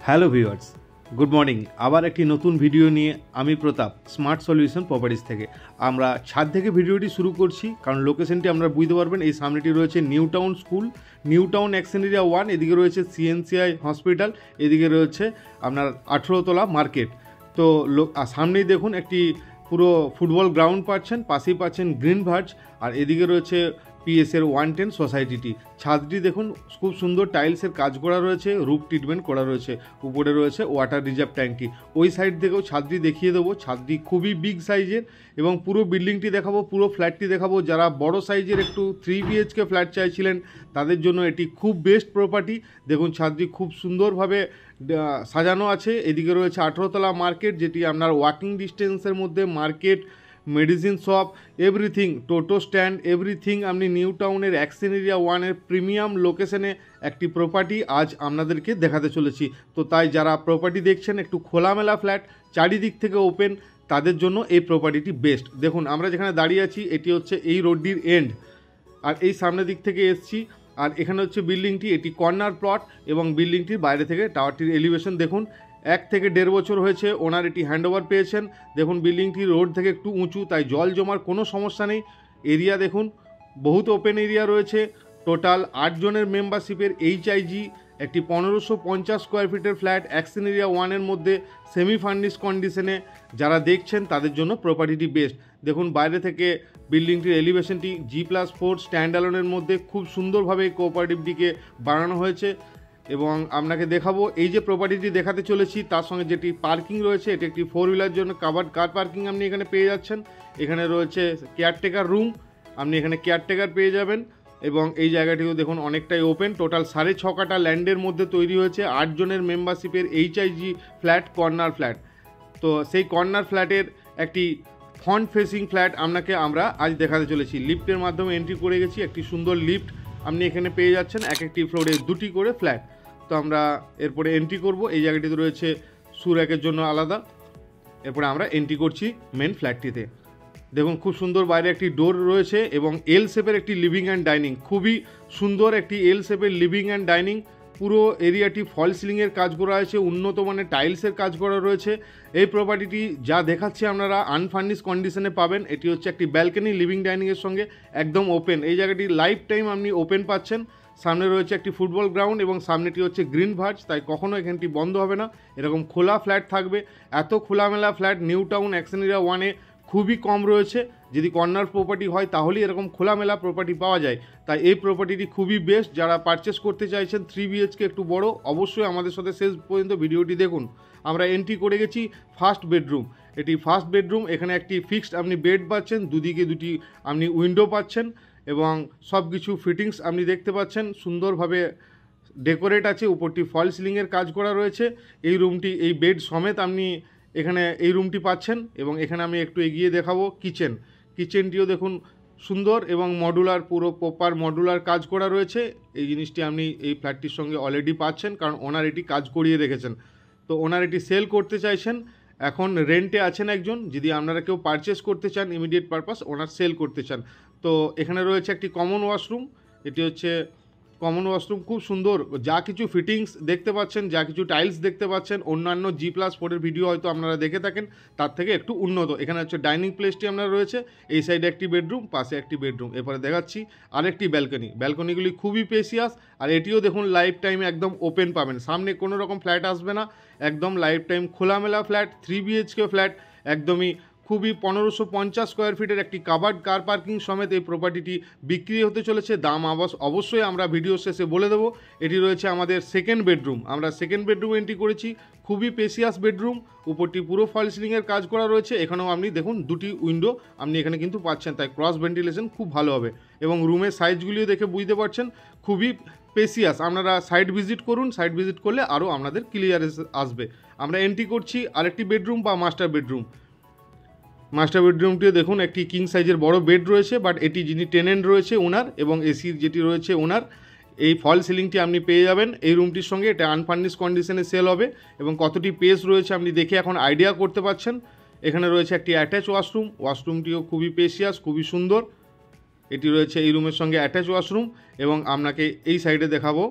Hello viewers, good morning. আবার একটি নতুন ভিডিও নিয়ে আমি প্রতাপ স্মার্ট সলিউশন প্রপার্টিজ থেকে। আমরা ছাদ থেকে ভিডিওটি শুরু করছি, কারণ লোকেশনটি আমরা বুঝতে পারবেন। এই সামনেটি রয়েছে new town school, new town action area 1, এদিকে রয়েছে সিএনসিআই হসপিটাল, এদিকে রয়েছে আপনার 18 তলা মার্কেট। তো সামনেই দেখুন একটি পুরো ফুটবল গ্রাউন্ড পাচ্ছেন, পাশেই পাচ্ছেন গ্রিন ভার্জ, আর এদিকে রয়েছে পিএসের 110 সোসাইটিটি। ছাদটি দেখুন খুব সুন্দর টাইলসের কাজ করা রয়েছে, রুফ ট্রিটমেন্ট করা রয়েছে, উপরে রয়েছে ওয়াটার রিজার্ভ ট্যাঙ্কটি। ওই সাইড থেকেও ছাদটি দেখিয়ে দেবো। ছাদটি খুবই বিগ সাইজের এবং পুরো বিল্ডিংটি দেখাবো, পুরো ফ্ল্যাটটি দেখাবো। যারা বড় সাইজের একটু 3 BHK ফ্ল্যাট চাইছিলেন তাদের জন্য এটি খুব বেস্ট প্রপার্টি। দেখুন ছাদটি খুব সুন্দরভাবে সাজানো আছে। এদিকে রয়েছে 18 তলা মার্কেট, যেটি আপনার ওয়াকিং ডিস্টেন্সের মধ্যে মার্কেট, মেডিসিন শপ, এভরিথিং, টোটো স্ট্যান্ড, এভরিথিং আপনি নিউ টাউনের অ্যাকশন এরিয়া 1-এর প্রিমিয়াম লোকেশনে একটি প্রপার্টি আজ আপনাদেরকে দেখাতে চলেছি। তো তাই যারা প্রপার্টি দেখছেন একটু খোলামেলা ফ্ল্যাট, চারিদিক থেকে ওপেন, তাদের জন্য এই প্রপার্টিটি বেস্ট। দেখুন আমরা যেখানে দাঁড়িয়ে আছি এটি হচ্ছে এই রোডটির এন্ড, আর এই সামনের দিক থেকে এসছি, আর এখানে হচ্ছে বিল্ডিংটি। এটি কর্নার প্লট এবং বিল্ডিংটির বাইরে থেকে টাওয়ারটির এলিভেশন দেখুন। 1 থেকে 1.5 বছর হয়েছে ওনার এটি হ্যান্ডওভার পেয়েছেন। দেখুন বিল্ডিংটি রোড থেকে একটু উঁচু, তাই জল জমার কোনো সমস্যা নেই। এরিয়া দেখুন বহুত ওপেন এরিয়া রয়েছে। টোটাল 8 জনের মেম্বারশিপের HIG একটি 1550 স্কোয়ার ফিটের ফ্ল্যাট অ্যাকশন এরিয়া 1-এর মধ্যে সেমি ফার্নিশ কন্ডিশনে যারা দেখছেন তাদের জন্য প্রপার্টিটি বেস্ট। দেখুন বাইরে থেকে বিল্ডিংটির এলিভেশনটি G+4 স্ট্যান্ড অ্যালোনের মধ্যে খুব সুন্দরভাবে এই কোঅপারেটিভটিকে বানানো হয়েছে। এবং আপনাকে দেখাবো এই যে প্রপার্টিটি দেখাতে চলেছি তার সঙ্গে যেটি পার্কিং রয়েছে, এটি একটি 4 হুইলার জন্য কাভার্ড কার পার্কিং আপনি এখানে পেয়ে যাচ্ছেন। এখানে রয়েছে কেয়ারটেকার রুম, আপনি এখানে কেয়ারটেকার পেয়ে যাবেন। এবং এই জায়গাটিও দেখুন অনেকটাই ওপেন। টোটাল 6.5 কাঠা ল্যান্ডের মধ্যে তৈরি হয়েছে 8 জনের মেম্বারশিপের HIG ফ্ল্যাট, কর্নার ফ্ল্যাট। তো সেই কর্নার ফ্ল্যাটের একটি ফ্রন্ট ফেসিং ফ্ল্যাট আমরা আজ দেখাতে চলেছি। লিফটের মাধ্যমে এন্ট্রি করে গেছি, একটি সুন্দর লিফট আপনি এখানে পেয়ে যাচ্ছেন। এক একটি ফ্লোরে 2টি করে ফ্ল্যাট। তো আমরা এরপরে এন্ট্রি করব। এই জায়গাটিতে রয়েছে সুরাকের জন্য আলাদা। এরপরে আমরা এন্ট্রি করছি মেন ফ্ল্যাটটিতে। দেখুন খুব সুন্দর বাইরে একটি ডোর রয়েছে এবং এল শেপের একটি লিভিং অ্যান্ড ডাইনিং, খুবই সুন্দর একটি এল শেপের লিভিং অ্যান্ড ডাইনিং। পুরো এরিয়াটি ফল সিলিংয়ের কাজ করা হয়েছে, উন্নত মানের টাইলসের কাজ করা রয়েছে। এই প্রপার্টিটি যা দেখাচ্ছে আপনারা আনফার্নিশ কন্ডিশনে পাবেন। এটি হচ্ছে একটি ব্যালকনি লিভিং ডাইনিংয়ের সঙ্গে একদম ওপেন। এই জায়গাটি লাইফ টাইম আপনি ওপেন পাচ্ছেন। সামনে রয়েছে একটি ফুটবল গ্রাউন্ড এবং সামনেটি হচ্ছে গ্রিন ভার্জ, তাই কখনো এখানটি বন্ধ হবে না, এরকম খোলা ফ্ল্যাট থাকবে। এত খোলামেলা flat new town action area 1-এ খুবই কম রয়েছে। যদি কর্নার প্রপার্টি হয় তাহলেই এরকম খোলামেলা প্রপার্টি পাওয়া যায়। তাই এই প্রপার্টিটি খুবই বেস্ট। যারা পারচেস করতে চাইছেন 3 BHK একটু বড়, অবশ্যই আমাদের সাথে শেষ পর্যন্ত ভিডিওটি দেখুন। আমরা এন্ট্রি করে গেছি ফার্স্ট বেডরুম। এটি ফার্স্ট বেডরুম। এখানে একটি ফিক্সড আপনি বেড পাচ্ছেন, দুদিকে 2টি আপনি উইন্ডো পাচ্ছেন এবং সব কিছু ফিটিংস আপনি দেখতে পাচ্ছেন। সুন্দরভাবে ডেকোরেট আছে, উপরটি ফল সিলিংয়ের কাজ করা রয়েছে। এই রুমটি এই বেড সমেত আপনি এখানে এই রুমটি পাচ্ছেন। এবং এখানে আমি একটু এগিয়ে দেখাবো কিচেনটিও দেখুন সুন্দর এবং মডুলার, পুরো প্রপার মডুলার কাজ করা রয়েছে। এই জিনিসটি আপনি এই ফ্ল্যাটটির সঙ্গে অলরেডি পাচ্ছেন, কারণ ওনার এটি কাজ করিয়ে রেখেছেন। তো ওনার এটি সেল করতে চাইছেন, এখন রেন্টে আছেন একজন। যদি আপনারা কেউ পারচেস করতে চান ইমিডিয়েট পারপাস, ওনার সেল করতে চান। তো এখানে রয়েছে একটি কমন ওয়াশরুম। এটি হচ্ছে কমন ওয়াশরুম, খুব সুন্দর। যা কিছু ফিটিংস দেখতে পাচ্ছেন, যা কিছু টাইলস দেখতে পাচ্ছেন, অন্যান্য G+4-এর ভিডিও হয়তো আপনারা দেখে থাকেন, তার থেকে একটু উন্নত। এখানে হচ্ছে ডাইনিং প্লেসটি আপনার রয়েছে, এই সাইডে একটি বেডরুম, পাশে একটি বেডরুম। এরপরে দেখাচ্ছি আরেকটি ব্যালকনি। ব্যালকনিগুলি খুবই স্পেসিয়াস, আর এটিও দেখুন লাইফ টাইম একদম ওপেন পাবেন। সামনে কোনো রকম ফ্ল্যাট আসবে না, একদম লাইফ টাইম খোলামেলা ফ্ল্যাট, 3 BHK ফ্ল্যাট, একদমই খুবই 1550 স্কোয়ার ফিটের একটি কাভার্ড কার পার্কিং সমেত এই প্রপার্টিটি বিক্রি হতে চলেছে। দাম অবশ্যই আমরা ভিডিও শেষে বলে দেবো। এটি রয়েছে আমাদের সেকেন্ড বেডরুম। আমরা সেকেন্ড বেডরুম এন্ট্রি করেছি, খুবই স্পেসিয়াস বেডরুম। উপরটি পুরো ফল সিলিংয়ের কাজ করা রয়েছে। এখানেও আপনি দেখুন 2টি উইন্ডো আপনি এখানে কিন্তু পাচ্ছেন, তাই ক্রস ভেন্টিলেশন খুব ভালো হবে। এবং রুমের সাইজগুলিও দেখে বুঝতে পারছেন খুবই স্পেসিয়াস। আপনারা সাইট ভিজিট করুন, সাইট ভিজিট করলে আরও আপনাদের ক্লিয়ারেন্স আসবে। আমরা এন্ট্রি করছি আরেকটি বেডরুম বা মাস্টার বেডরুম। মাস্টার বেডরুমটিও দেখুন একটি কিং সাইজের বড় বেড রয়েছে, বাট এটি যিনি টেনেন্ট রয়েছে ওনার, এবং এসির যেটি রয়েছে ওনার। এই ফল সিলিংটি আপনি পেয়ে যাবেন এই রুমটির সঙ্গে। এটা আনফার্নিশ কন্ডিশনে সেল হবে এবং কতটি পেস রয়েছে আপনি দেখে এখন আইডিয়া করতে পারছেন। এখানে রয়েছে একটি অ্যাটাচ ওয়াশরুম। ওয়াশরুমটিও খুবই স্পেসিয়াস, খুবই সুন্দর। এটি রয়েছে এই রুমের সঙ্গে অ্যাটাচ ওয়াশরুম। এবং আপনাকে এই সাইডে দেখাবো,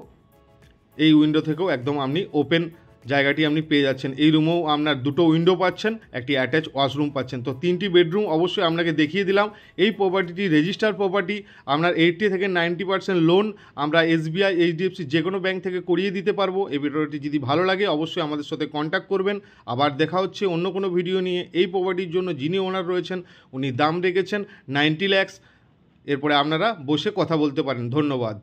এই উইন্ডো থেকেও একদম আপনি ওপেন জায়গাটি আপনি পেয়ে যাচ্ছেন। এই রুমেও আপনার দুটো উইন্ডো পাচ্ছেন, একটি অ্যাটাচ ওয়াশরুম পাচ্ছেন। তো 3টি বেডরুম অবশ্যই আপনাকে দেখিয়ে দিলাম। এই প্রপার্টিটি রেজিস্টার প্রপার্টি, আপনার 80 থেকে 90% লোন আমরা SBI, HDFC যে কোনো ব্যাংক থেকে করিয়ে দিতে পারবো। এই ভিডিওটি যদি ভালো লাগে অবশ্যই আমাদের সাথে কন্ট্যাক্ট করবেন। আবার দেখা হচ্ছে অন্য কোনো ভিডিও নিয়ে। এই প্রপার্টির জন্য যিনি ওনার রয়েছেন উনি দাম রেখেছেন 90 লাখ। এরপরে আপনারা বসে কথা বলতে পারেন। ধন্যবাদ।